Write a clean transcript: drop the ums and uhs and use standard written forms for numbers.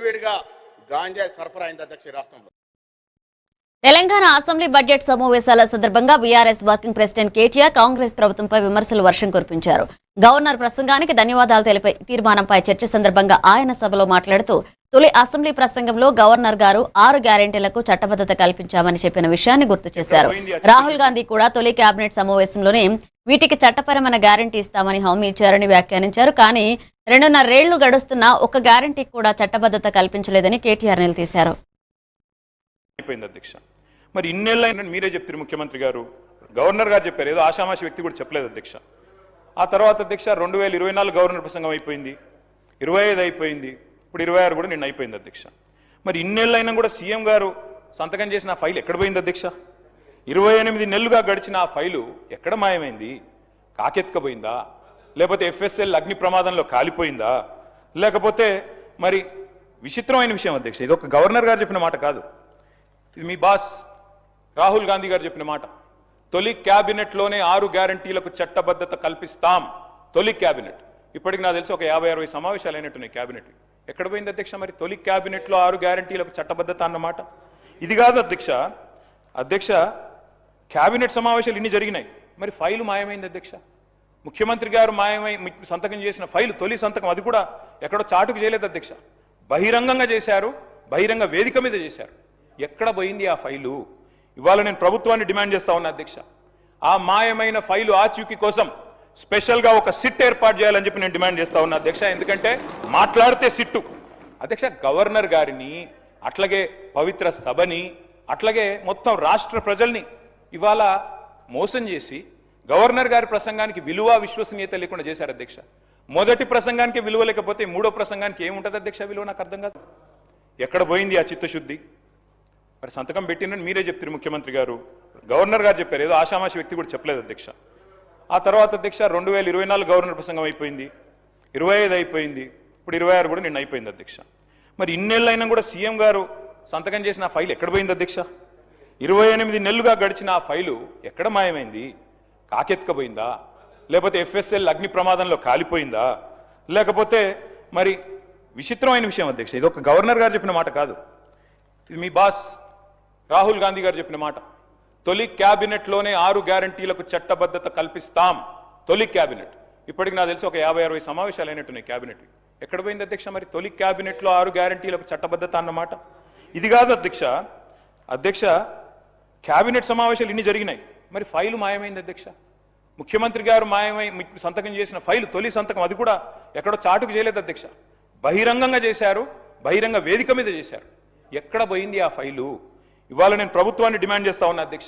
వేడిగా గాంజా సరఫరా అయింది అధ్యక్ష రాష్ట్రంలో. తెలంగాణ అసెంబ్లీ బడ్జెట్ సమావేశాల సందర్భంగా BRS working president KTR Congress ప్రభుత్వంపై విమర్శలు వర్షం కురిపించారు. గవర్నర్ ప్రసంగానికి ధన్యవాదాలు తెలిపే తీర్మానంపై చర్చ సందర్భంగా ఆయన సభలో మాట్లాడుతూ తొలి అసెంబ్లీ ప్రసంగంలో గవర్నర్ గారు 6 గ్యారెంటీలకు చట్టబద్ధత కల్పించామని చెప్పిన విషయాన్ని గుర్తు చేశారు. రాహుల్ గాంధీ కూడా తొలి కేబినెట్ సమావేశంలోనే వీటికి చట్టపరమైన గ్యారెంటీ ఇస్తామని హామీ ఇచ్చారని వ్యాఖ్యానించారు. కానీ 2.5 ఏళ్లు గడుస్తున్నా ఒక్క గ్యారెంటీకి కూడా చట్టబద్ధత కల్పించలేదని కేటీఆర్ నిలదీశారు. మరి ఇన్నేళ్ళైనా మీరే చెప్తారు, ముఖ్యమంత్రి గారు గవర్నర్ గారు చెప్పారు, ఏదో ఆషామాషి వ్యక్తి కూడా చెప్పలేదు అధ్యక్ష. ఆ తర్వాత అధ్యక్ష 2024 గవర్నర్ ప్రసంగం అయిపోయింది, 25 అయిపోయింది, ఇప్పుడు 26 కూడా నిన్న అయిపోయింది అధ్యక్ష. మరి ఇన్నేళ్ళైనా కూడా సీఎం గారు సంతకం చేసిన ఆ ఫైల్ ఎక్కడ పోయింది అధ్యక్ష? 28 నెలలుగా గడిచిన ఆ ఫైలు ఎక్కడ మాయమైంది? కాకెత్తుకపోయిందా? లేకపోతే FSL అగ్ని ప్రమాదంలో కాలిపోయిందా? లేకపోతే మరి విచిత్రమైన విషయం అధ్యక్ష, ఇది ఒక గవర్నర్ గారు చెప్పిన మాట కాదు, ఇది మీ బాస్ రాహుల్ గాంధీ గారు చెప్పిన మాట. తొలి క్యాబినెట్లోనే 6 గ్యారంటీలకు చట్టబద్ధత కల్పిస్తాం. తొలి క్యాబినెట్ ఇప్పటికి నాకు తెలిసి ఒక 50-60 సమావేశాలు అయినట్టున్నాయి క్యాబినెట్. ఎక్కడ పోయింది అధ్యక్ష మరి తొలి క్యాబినెట్లో 6 గ్యారంటీలకు చట్టబద్ధత అన్నమాట? ఇది కాదు అధ్యక్ష క్యాబినెట్ సమావేశాలు ఇన్ని జరిగినాయి, మరి ఫైలు మాయమైంది అధ్యక్ష. ముఖ్యమంత్రి గారు సంతకం చేసిన ఫైలు తొలి సంతకం, అది కూడా ఎక్కడో చాటుకు చేయలేదు అధ్యక్ష, బహిరంగంగా చేశారు, బహిరంగ వేదిక మీద చేశారు. ఎక్కడ పోయింది ఆ ఫైలు? ఇవాళ నేను ప్రభుత్వాన్ని డిమాండ్ చేస్తా ఉన్నా అధ్యక్ష, ఆ మాయమైన ఫైలు ఆచూకీ కోసం స్పెషల్గా ఒక సిట్ ఏర్పాటు చేయాలని చెప్పి నేను డిమాండ్ చేస్తా ఉన్నా అధ్యక్ష. ఎందుకంటే మాట్లాడితే సిట్టు అధ్యక్ష, గవర్నర్ గారిని, అట్లాగే పవిత్ర సభని, అట్లాగే మొత్తం రాష్ట్ర ప్రజల్ని ఇవాళ మోసం చేసి గవర్నర్ గారి ప్రసంగానికి విలువ విశ్వసనీయత లేకుండా చేశారు అధ్యక్ష. మొదటి ప్రసంగానికి విలువ లేకపోతే మూడో ప్రసంగానికి ఏముంటుంది అధ్యక్ష విలువ? నాకు అర్థం కాదు. ఎక్కడ పోయింది ఆ చిత్తశుద్ధి? మరి సంతకం పెట్టినని మీరే చెప్తారు ముఖ్యమంత్రి గారు, గవర్నర్ గారు చెప్పారు, ఏదో ఆషామాషి వ్యక్తి కూడా చెప్పలేదు అధ్యక్ష. ఆ తర్వాత అధ్యక్ష 2024 గవర్నర్ ప్రసంగం అయిపోయింది, 25 అయిపోయింది, ఇప్పుడు 26 కూడా నిన్న అయిపోయింది అధ్యక్ష. మరి ఇన్నేళ్ళైనా కూడా సీఎం గారు సంతకం చేసిన ఆ ఫైల్ ఎక్కడ పోయింది అధ్యక్ష? 28 నెలలుగా గడిచిన ఆ ఫైలు ఎక్కడ మాయమైంది? కాకెత్తుకపోయిందా? లేకపోతే FSL అగ్ని ప్రమాదంలో కాలిపోయిందా? లేకపోతే మరి విచిత్రమైన విషయం అధ్యక్ష, ఇది ఒక గవర్నర్ గారు చెప్పిన మాట కాదు, ఇది మీ బాస్ రాహుల్ గాంధీ గారు చెప్పిన మాట. తొలి క్యాబినెట్లోనే 6 గ్యారంటీలకు చట్టబద్ధత కల్పిస్తాం. తొలి క్యాబినెట్ ఇప్పటికి నాకు తెలిసి ఒక 50-60 సమావేశాలు అయినట్టున్నాయి క్యాబినెట్. ఎక్కడ పోయింది అధ్యక్ష మరి తొలి క్యాబినెట్లో 6 గ్యారంటీలకు చట్టబద్ధత అన్నమాట? ఇది కాదు అధ్యక్ష క్యాబినెట్ సమావేశాలు ఇన్ని జరిగినాయి, మరి ఫైలు మాయమైంది అధ్యక్ష. ముఖ్యమంత్రి గారు సంతకం చేసిన ఫైలు తొలి సంతకం, అది కూడా ఎక్కడో చాటుకు చేయలేదు అధ్యక్ష, బహిరంగంగా చేశారు, బహిరంగ వేదిక మీద చేశారు. ఎక్కడ పోయింది ఆ ఫైలు? ఇవాళ నేను ప్రభుత్వాన్ని డిమాండ్ చేస్తా ఉన్నా అధ్యక్ష,